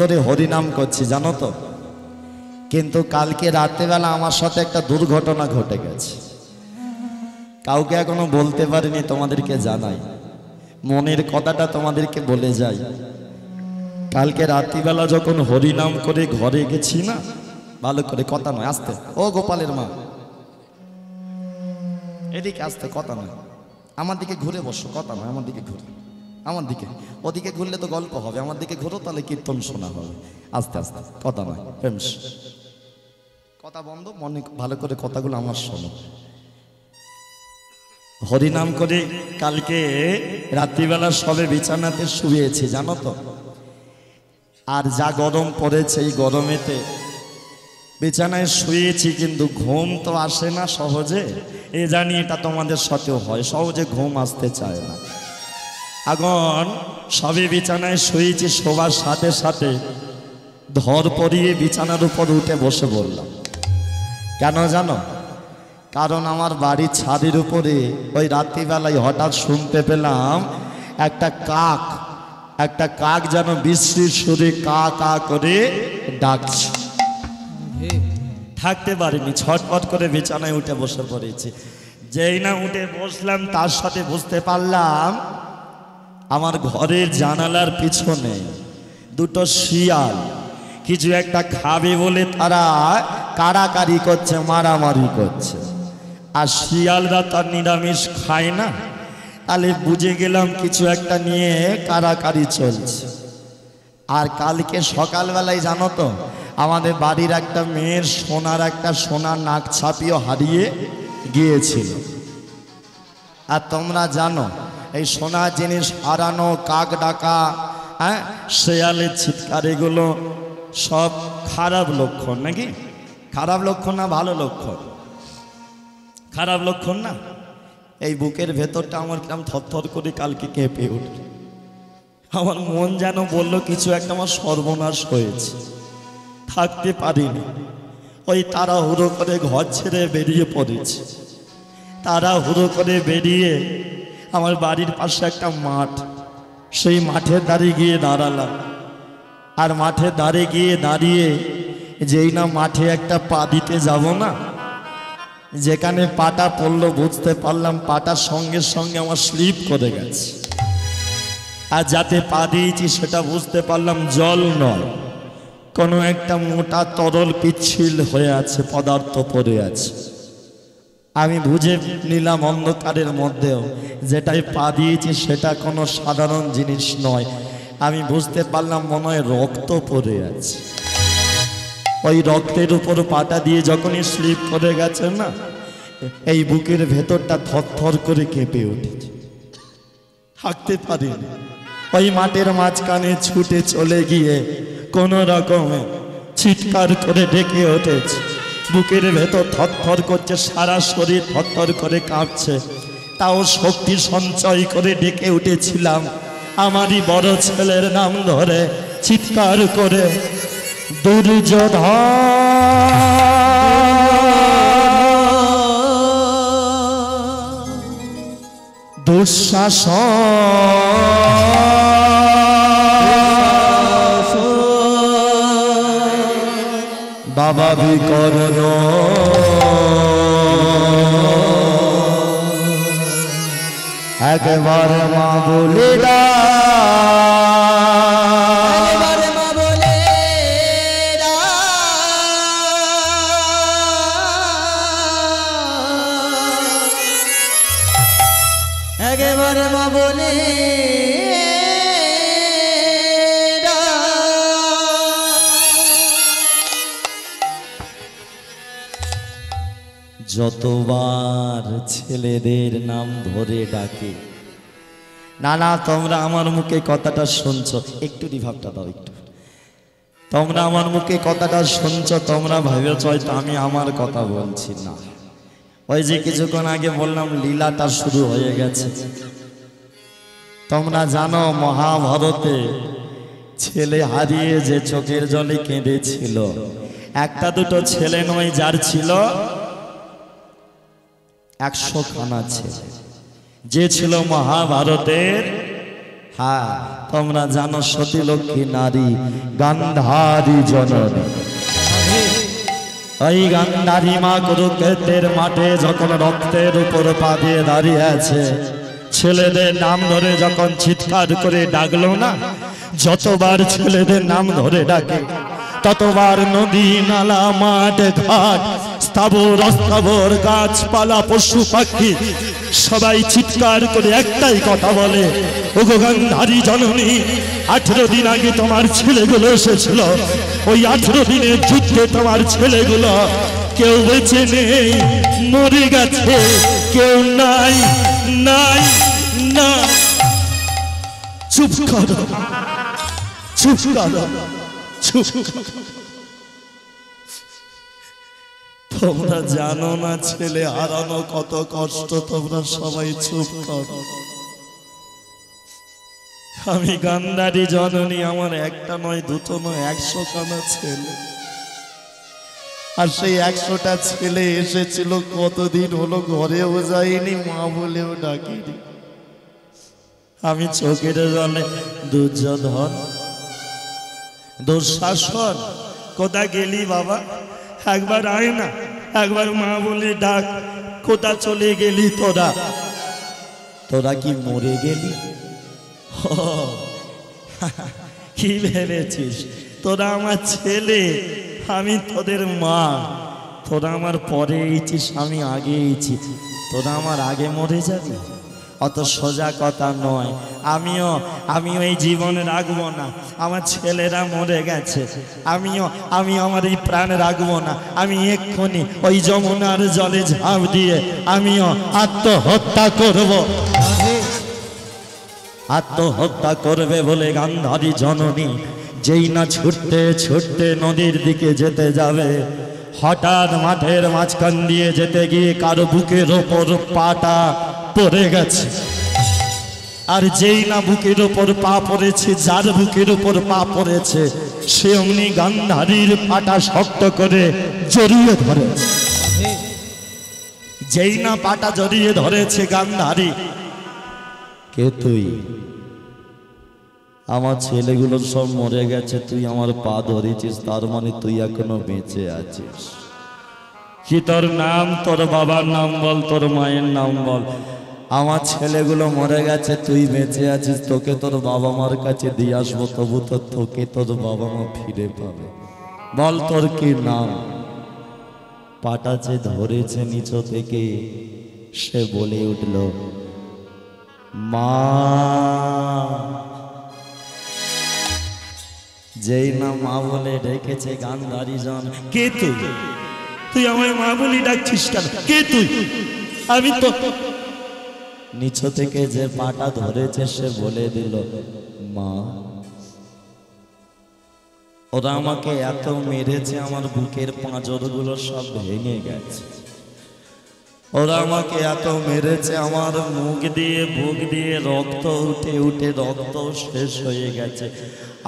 ধরে হরিনাম করছি জানো তো, কিন্তু কালকে রাত্রেবেলা আমার সাথে একটা দুর্ঘটনা ঘটে গেছে। কাউকে এখনো বলতে পারিনি, তোমাদেরকে জানাই, মনের কথাটা তোমাদেরকে বলে যাই। কালকে রাত্রিবেলা যখন হরিনাম করে ঘরে গেছি না, ভালো করে কথা নয়, আসতে, ও গোপালের মা এদিকে আসতে, কথা নয়, আমার দিকে ঘুরে বসো, কথা নয়, আমার দিকে ঘুরে, আমার দিকে, ওদিকে ঘুরলে তো গল্প হবে, আমার দিকে ঘুরো তাহলে কীর্তন শোনা হবে। আস্তে আস্তে, কথা নয়, প্রেমস, কথা বন্ধ, মনে ভালো করে কথাগুলো আমার শোনো। হরিনাম করে কালকে রাত্রিবেলা সবে বিছানাতে শুয়েছি জানো তো, আর যা গরম পড়েছে এই গরমেতে বিছানায় শুয়েছি, কিন্তু ঘুম তো আসে না সহজে। এ জানি এটা তোমাদের সাথেও হয়, সহজে ঘুম আসতে চায় না। এখন সবে বিছানায় শুয়েছি, শোবার সাথে সাথে ধর পরিয়ে বিছানার উপর উঠে বসে বললাম। কেন জানো? কারণ আমার বাড়ির ছাদের উপরে ওই রাত্রিবেলায় হঠাৎ শুনতে পেলাম একটা কাক যেন বিশ্রীর সুরে কা কা করে ডাকছে। থাকতে পারিনি, ছটপট করে বিছানায় উঠে বসে পড়েছি। যেই না উঠে বসলাম তার সাথে বুঝতে পারলাম আমার ঘরের জানালার পিছনে দুটো শিয়াল কিছু একটা খাবে বলে তারা কাড়াকাড়ি করছে, মারামারি করছে। আর শিয়ালরা তার নিরামিষ খায় না, তাহলে বুঝে গেলাম কিছু একটা নিয়ে কাড়াকাড়ি চলছে। আর কালকে সকালবেলায় জানো তো, আমাদের বাড়ির একটা মেয়ের সোনার নাক ছাপিও হারিয়ে গিয়েছিল। আর তোমরা জানো এই সোনার জিনিস হারানো, কাক ডাকা, শেয়ালের চিৎকার, এগুলো সব খারাপ লক্ষণ নাকি? খারাপ লক্ষণ না ভালো লক্ষণ? খারাপ লক্ষণ না? এই বুকের ভেতরটা আমার কিরম থরথর করে কালকে কেঁপে উঠল। আমার মন যেন বলল কিছু একটা আমার সর্বনাশ হয়েছে, থাকতে পারিনি। ওই তাড়াহুড়ো করে ঘর ছেড়ে বেরিয়ে পড়েছি। তাড়াহুড়ো করে বেরিয়ে আমার বাড়ির পাশে একটা মাঠ, সেই মাঠের ধারে গিয়ে দাঁড়ালাম। আর মাঠের ধারে গিয়ে দাঁড়িয়ে যেই না মাঠে একটা পা দিতে যাব না, যেখানে পাটা পড়লো বুঝতে পারলাম পাটার সঙ্গে সঙ্গে আমার স্লিপ করে গেছে। আর যাতে পা দিয়েছি সেটা বুঝতে পারলাম জল নয়, কোনো একটা মোটা তরল পিচ্ছিল হয়ে আছে, পদার্থ পড়ে আছে। আমি বুঝে নিলাম অন্ধকারের মধ্যেও যেটাই পা দিয়েছি সেটা কোনো সাধারণ জিনিস নয়। আমি বুঝতে পারলাম মনে হয় রক্ত পড়ে আছে। ওই রক্তের উপর পাটা দিয়ে যখনই স্লিপ করে গেছে না, এই বুকের ভেতরটা থরথর করে কেঁপে উঠেছে, থাকতে পারিনি। ওই মাঠের মাঝখানে ছুটে চলে গিয়ে কোনো রকমে চিৎকার করে ডেকে উঠেছে। বুকের ভেতর থরথর করছে, সারা শরীর থরথর করে কাঁপছে, তাও শক্তি সঞ্চয় করে ডেকে উঠেছিলাম আমারই বড় ছেলের নাম ধরে, চিৎকার করে, দুর্যোধন, দুঃশাসন, বাবা বিকর্ণ, একবার মা বলে একেবারে মা বলে যতবার ছেলেদের নাম ধরে ডাকে, না না তোমরা আমার মুখে কথাটা শুনছো, একটু রিভাবটা দাও একটু, তোমরা আমার মুখে কথাটা শুনছো, তোমরা ভেবেছ হয়তো আমি আমার কথা বলছি না। ওই যে কিছুক্ষণ আগে বললাম লীলাটা শুরু হয়ে গেছে। তোমরা জানো মহাভারতে ছেলে হারিয়ে যে চোখের জলে কেঁদেছিল, একটা দুটো ছেলে নয়, যার ছিল 100 খানা ছেলে, যে ছিল মহাভারতের হ্যাঁ, তোমরা জানো সতী লক্ষ্মী নারী গান্ধারী জননী। ওই গান্ধারী মা কুরুক্ষেত্রের মাঠে যখন রক্তের উপর পা দিয়ে দাঁড়িয়ে আছে, ছেলেদের নাম ধরে যখন চিৎকার করে ডাকলো না, যতবার ছেলেদের নাম ধরে ডাকে ততবার নদী নালা মাঠ ঘাট স্থাবর অস্থাবর গাছপালা পশু পাখি সবাই চিৎকার করে একটাই কথা বলে, ওগো গান্ধারী জননী, 18 দিন আগে তোমার ছেলেগুলো এসেছিল, ওই 18 দিনের যুদ্ধে তোমার ছেলেগুলো কেউ বেঁচে নেই, মরে গেছে, কেউ নাই নাই না। চুপ করো, চুপ করো, চুপ করো। তোমরা জানো না ছেলে হারানো কত কষ্ট, তোমরা সবাই চুপ করো। আমি গান্ধারী জননী, আমার একটা নয় দুটো নয় 100 খানা ছেলে, আর সেই 100টা ছেলে এসেছিল, কতদিন হলো ঘরেও যায়নি, মা বলেও ডাকিনি। আমি চোখের জলে দুর্যোধন দুঃশাসন, কোথা গেলি বাবা, একবার আয় না, একবার মা বলে ডাক, কোথা চলে গেলি তোরা? তোরা কি মরে গেলি? কি ভেবেছিস তোরা আমার ছেলে, আমি তোদের মা, তোরা আমার পরে এইছিস, আমি আগে এইছি, তোরা আমার আগে মরে যাবি? অত সোজা কথা নয়। আমিও এই জীবনে রাখবো না, আমার ছেলেরা মরে গেছে, আমিও আমার এই প্রাণ রাখবো না, আমি এক্ষুনি ওই যমুনার জলে ঝাঁপ দিয়ে আমিও আত্মহত্যা করব। আত্মহত্যা করবে বলে গান্ধারী জননী যেই না ছুটতে ছুটতে নদীর দিকে যেতে যাবে, হঠাৎ মাঠের মাঝখান দিয়ে যেতে গিয়ে কারো বুকের ওপর পাটা পড়ে গেছে। আর যেই না বুকের ওপর পা পড়েছে, যার বুকের ওপর পা পড়েছে সে অমনি গান্ধারীর পাটা শক্ত করে জড়িয়ে ধরেছে। যেই না পাটা জড়িয়ে ধরেছে গান্ধারী, কে তুই? আমার ছেলেগুলো সব মরে গেছে, তুই আমার পা ধরেছিস, তার মানে তুই এখনো বেঁচে আছিস। কি তোর নাম? তোর বাবার নাম বল, তোর মায়ের নাম বল। আমার ছেলেগুলো মরে গেছে, তুই বেঁচে আছিস, তোকে তোর বাবা মার কাছে দিয়ে আসবো, তবু তো তোকে তোর বাবা মা ফিরে পাবে। বল তোর কি নাম? পাটা যে ধরেছে নিচ থেকে সে বলে উঠল, মা। যেই না মা বলে ডেকেছে গান্ধারী জন, কে তুই? তুই আমায় মা বলি ডাকছিস কেন? কে তুই? আমি তো। নিচ থেকে যে পাটা ধরেছে সে বলে দিল, মা। ওরা আমাকে এত মেরেছে, আমার বুকের পাঁজরগুলো সব ভেঙে গেছে। ওরা আমাকে এত মেরেছে, আমার মুখ দিয়ে বুক দিয়ে রক্ত উঠে উঠে রক্ত শেষ হয়ে গেছে।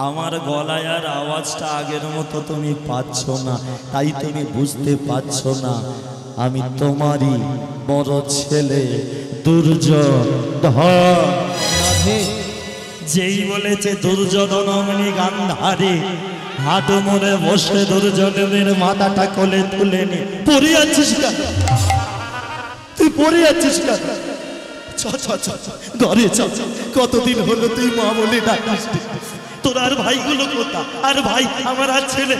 আমার গলায় আর আওয়াজটা আগের মতো তুমি পাচ্ছ না, তাই তুমি বুঝতে পারছো না আমি তোমারই বড় ছেলে দুর্যোধন। যেই বলেছে দুর্যোধন অমনি গান্ধারী হাঁটু মরে বসে দুর্যোধনের মাথাটা কোলে তুলে নি। পড়ে যাচ্ছিস কেন তুই? পড়ে যাচ্ছিস কেন? ঘরে চ, কতদিন হলো তুই মা বলে ডাকিস। তোর আর ভাইগুলো কোথা? আর ভাই আমার আর ছেলে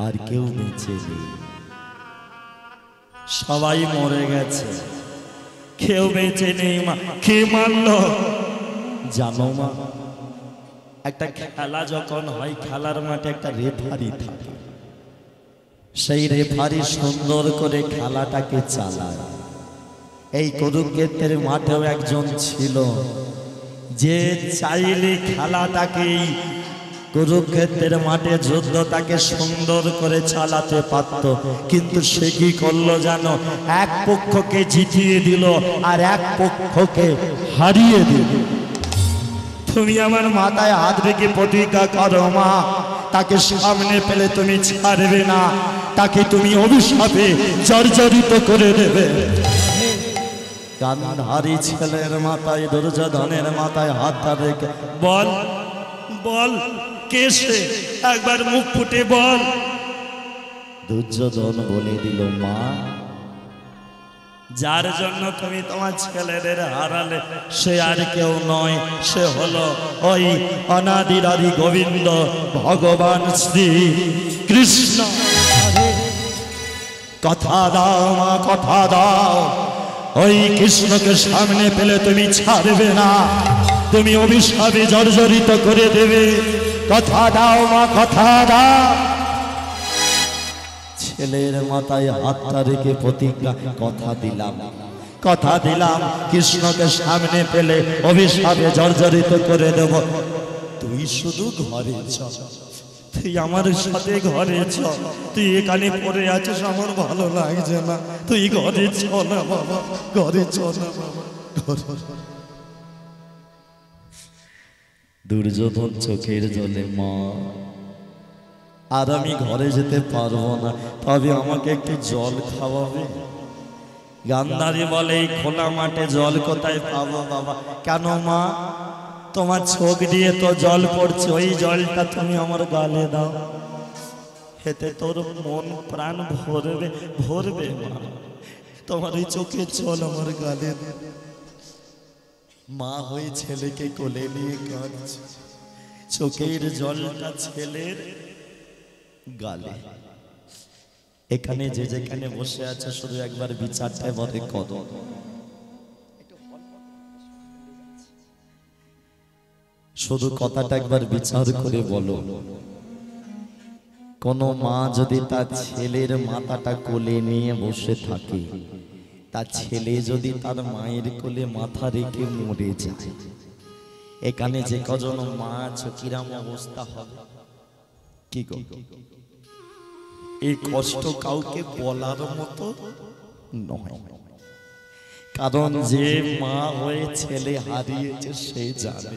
আর কেউ বেঁচে নেই, সবাই মরে গেছে, কেউ বেঁচে নেই। মা কে মারল জানো মা? একটা খেলা যখন হয়, খেলার মাঠে একটা রেফারি থাকে, সেই রেফারি সুন্দর করে খেলাটাকে চালায়। এই কুরুক্ষেত্রের মাঠেও একজন ছিল যে চাইলে খেলাটাকে, কুরুক্ষেত্রের মাঠে যুদ্ধটাকে সুন্দর করে চালাতে পারত, কিন্তু সে কি করলো জানো? এক পক্ষকে জিতিয়ে দিল আর এক পক্ষকে হারিয়ে দিল। তুমি আমার মাথায় হাত রেখে প্রতিজ্ঞা করো মা, তাকে সামনে পেলে তুমি ছাড়বে না, তাকে তুমি অভিশাপে জর্জরিত করে দেবে। গান্ধারী ছেলের মাথায় দুর্যোধনের মাথায় হাতটা রেখে বল বল কে সে, একবার মুখ ফুটে বল। দুর্যোধন বলে দিল, মা, যার জন্য তুমি তোমার ছেলেদের হারালে সে আর কেউ নয়, সে হলো ওই অনাদিরাদি গোবিন্দ ভগবান শ্রী কৃষ্ণ। কথা দাও মা, কথা দাও, ওই কৃষ্ণকে সামনে পেলে তুমি ছাড়বে না, তুমি অভিশাপে জর্জরিত করে দেবে। কথা দাও মা, কথা দাও। ছেলের মাথায় হাতটা রেখে প্রতিজ্ঞা, কথা দিলাম, কথা দিলাম, কৃষ্ণকে সামনে পেলে অভিশাপে জর্জরিত করে দেব। তুই শুধু ঘরে চল, তুই আমার সাথে ঘরে চল, তুই এখানে পড়ে আছিস আমার ভালো লাগছে না, তুই ঘরে চল না বাবা, ঘরে চল না বাবা, ঘরে। দুর্যোধন চোখের জলে, মা আর আমি ঘরে যেতে পারবো না, তবে আমাকে একটু জল খাওয়াবে। গান্ধারী বলে, এই খোলা মাঠে জল কোথায় পাবো বাবা? কেন মা, তোমার চোখ দিয়ে তো জল পড়ছে, ওই জলটা তুমি আমার গালে দাও, হেতে তোর মন প্রাণ ভরবে ভরবে মা, তোমার ওই চোখে জল আমার গালে। মা হয়ে ছেলেকে কোলে নিয়ে কাঁদছে, চোখের জলটা ছেলের গালে। এখানে যে যেখানে বসে আছে শুধু একবার বিচারটা বলে কর, শুধু কথাটা একবার বিচার করে বলো। কোন মা যদি তার ছেলের মাথাটা কোলে নিয়ে বসে থাকে, তার ছেলে যদি তার মায়ের কোলে মাথা রেখে মরে যায়, এখানে যে কজন মা আছে কিরাম অবস্থা হবে? কি গো, এই কষ্ট কাউকে বলার মতো নয়, কারণ যে মা হয়ে ছেলে হারিয়েছে সে জানে।